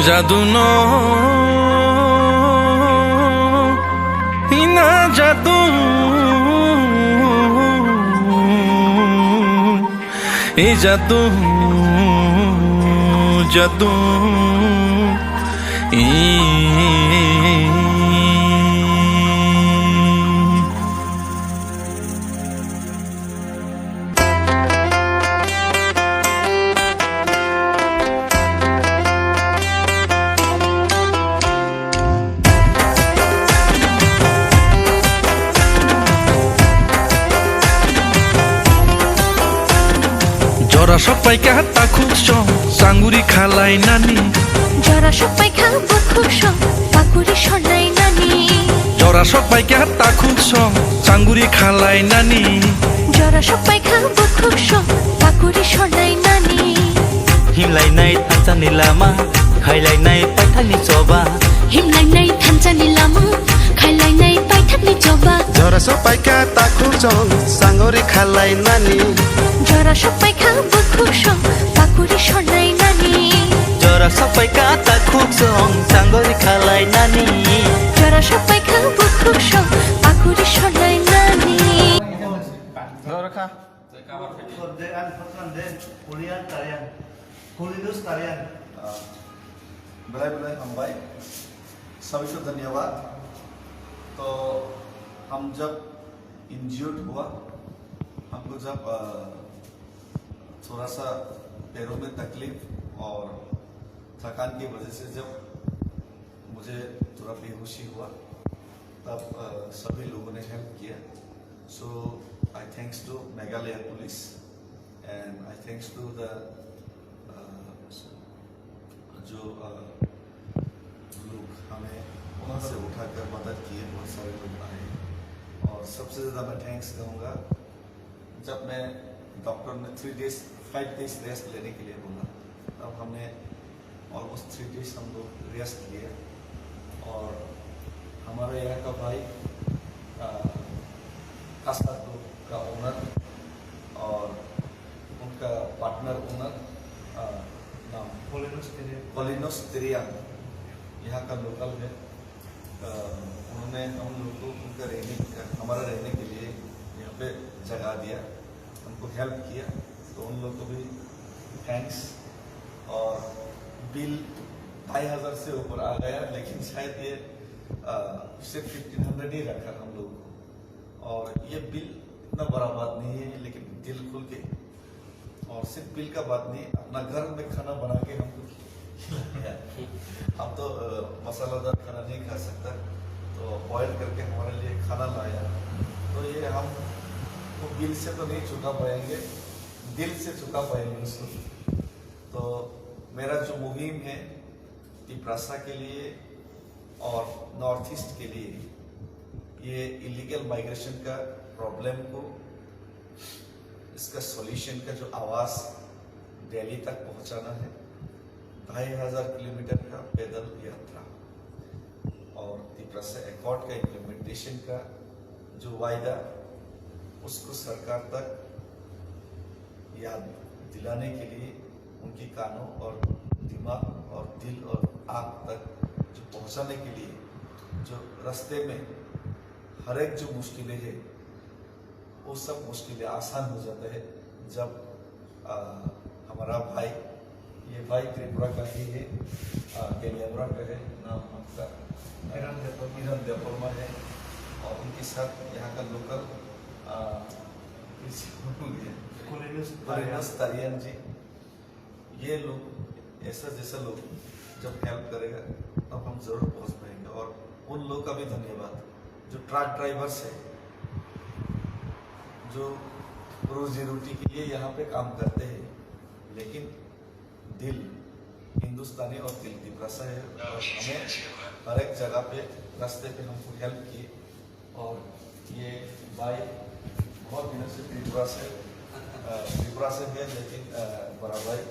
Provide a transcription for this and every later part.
জাদু না জাদু এই জাদু জাদু জরা সবাই কাটা খুব সাঙ্গুরি খালাই নানি জরা সবাই খাবো খুব পাকুড়ি শোনাই নানি জরা সবাই কাটা খুব সাঙ্গুরি খালাই নানি জরা সবাই খাবো খুব পাকুড়ি শোনাই নানি হিমলাইনাই থানচানি লামা খাইলাইনাই পাইথানি চবা হিমলাইনাই থানচানি লামা খাইলাইনাই পাইথানি চবা জরা সবাই কাটা খুব সাঙ্গুরি খালাই নানি জরা সবাই খাবো খুব পাকুড়ি শোনাই নানি জরা সবাই কাটা খুব সাঙ্গরি খালাই নানি জরা সবাই খাবো খুব পাকুড়ি শোনাই নানি बुलाए हम भाई सभी को धन्यवाद। तो हम जब इंज्यूर्ड हुआ हमको जब थोड़ा सा पैरों में तकलीफ और थकान की वजह से जब मुझे थोड़ा बेहोशी हुआ तब सभी लोगों ने हेल्प किया। So I thanks to Meghalaya police and I thanks to the जो लोग हमें वहाँ से उठाकर मदद किए, बहुत सारे लोग आए। और सबसे ज़्यादा मैं थैंक्स कहूँगा जब मैं डॉक्टर ने 5 days रेस्ट लेने के लिए बोला तब हमने ऑलमोस्ट 3 days हम लोग रेस्ट लिए। और हमारे यहाँ का भाई कास्ता ग्रुप का ओनर और उनका पार्टनर ओनर नाम कोलिनोस तेरिया यहाँ का लोकल है। उन्होंने हम लोग को उनका हमारा रहने के लिए यहाँ पे जगह दिया, हमको हेल्प किया। तो उन लोग को भी थैंक्स। और बिल 2500 से ऊपर आ गया, लेकिन शायद ये सिर्फ 1500 ही रखा हम लोग को। और ये बिल इतना बड़ा बात नहीं है, लेकिन दिल खुल के और सिर्फ बिल का बात नहीं, अपना घर में खाना बना के हमको खिलाया। अब तो मसालेदार खाना नहीं खा सकता, तो बॉयल करके हमारे लिए खाना लाया। तो ये हम तो बिल से तो नहीं चुका पाएंगे, दिल से चुका पाएंगे उसको। तो मेरा जो मुहिम है तिप्रासा के लिए और नॉर्थ ईस्ट के लिए, ये इलीगल माइग्रेशन का प्रॉब्लम को, इसका सॉल्यूशन का जो आवाज़ दिल्ली तक पहुंचाना है। 2500 किलोमीटर का पैदल यात्रा और तिप्रासा एकॉर्ड का इम्प्लीमेंटेशन का जो वायदा, उसको सरकार तक याद दिलाने के लिए उनकी कानों और दिमाग और दिल और आँख तक जो पहुंचाने के लिए, जो रास्ते में हर एक जो मुश्किलें हैं वो सब मुश्किलें आसान हो जाता है जब हमारा भाई, ये भाई त्रिपुरा का ही है, केलियाबुरा का है, नाम आपका हिरन देवपुरमा है। और उनके साथ यहाँ का लोकल कोलिनोस तारियन जी, ये लोग ऐसा जैसा लोग जब हेल्प करेगा तब हम जरूर पहुँच पाएंगे। और उन लोग का भी धन्यवाद जो ट्रक ड्राइवर्स है, जो रोजी रोटी के लिए यहाँ पे काम करते हैं, लेकिन दिल हिंदुस्तानी और दिल तिप्रासा है। और हमें हर एक जगह पे रास्ते पे हमको हेल्प किए। और ये भाई बहुत दिनों से त्रिपुरा से है, लेकिन बड़ा भाई,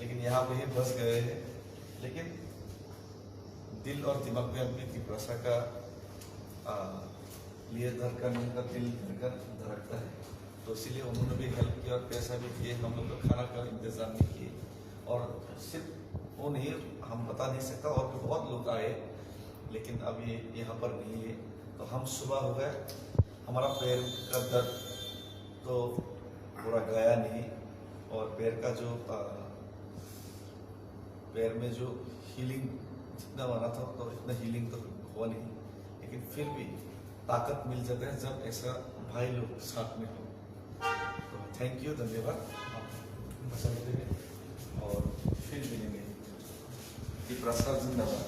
लेकिन यहाँ पे ही बस गए हैं। लेकिन दिल और दिमाग में अपनी तिप्रासा का लिए धड़कन, उनका दिल धड़कता है। तो इसीलिए उन्होंने भी हेल्प किया और पैसा भी दिए, हम लोग को खाना का इंतजाम भी किए। और सिर्फ वो नहीं, हम बता नहीं सकता। और भी बहुत लोग आए लेकिन अब ये यहाँ पर नहीं है। तो हम सुबह हो गए, हमारा पैर का दर्द तो पूरा गया नहीं, और पैर का जो पैर में जो हीलिंग जितना बना था तो इतना हीलिंग तो हुआ नहीं, लेकिन फिर भी ताकत मिल जाता है जब ऐसा भाई लोग साथ में हो। तो थैंक यू, धन्यवाद। आप पसंद करें और फिर मिलेंगे। ये प्रसाद जिंदाबाद।